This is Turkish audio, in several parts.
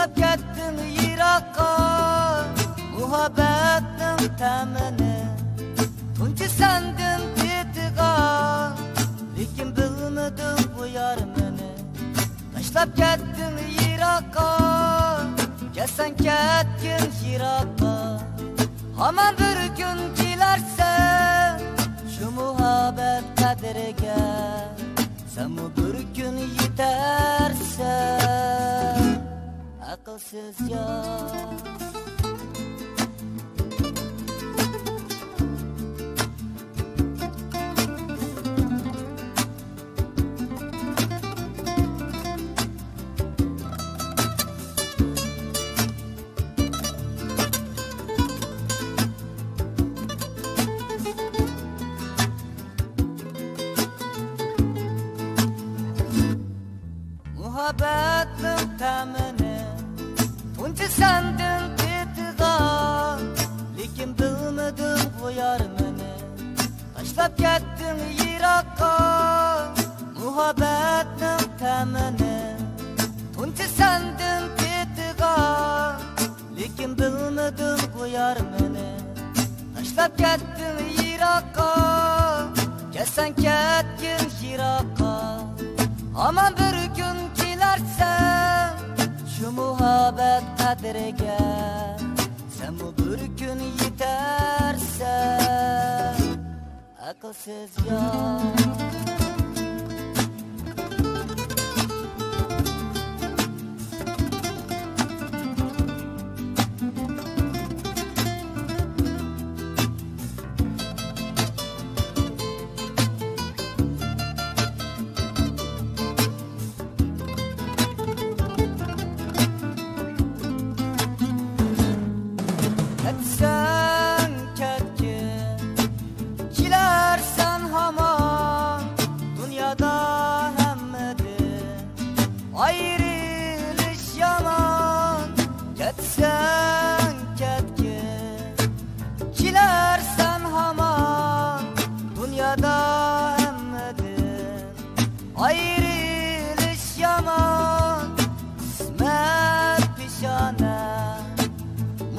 Taşlap kettin Irak'a muhabbetin temini. Tuncu sendin titiga, lekin bilmedin bu yarmini. Taşlap kettin Irak'a, gelsen ketkin Irak'a. Aman bir gün kilersen, şu muhabbet kaderiga. Sen mu bir gün yetersen, akılsız ya. Muhabbetin temini, tuncu sendin titiga, lekin bilmedin bu yarmini. Taşlap kettin Irak'a, muhabbetin temini. Tuncu sendin titiga, lekin bilmedin bu yarmini. Taşlap kettin Irak'a, gelsen ketkin Irak'a. Aman bir gün kilersen, şu muhabbet kaderiga. Sen bu bir gün yetersen, akılsız ya. Ketsen ketkin, kilersen haman, dünyada hemmedir, ayrılış yaman. Ketsen ketkin, kilersen haman, dünyada hemmedir, ayrılış yaman. Kısmet pişane,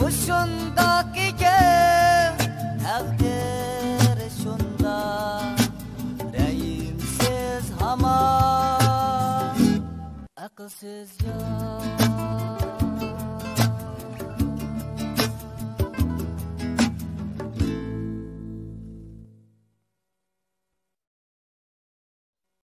muşundaki gel, takdir şunda, reyimsiz haman, akılsız ya.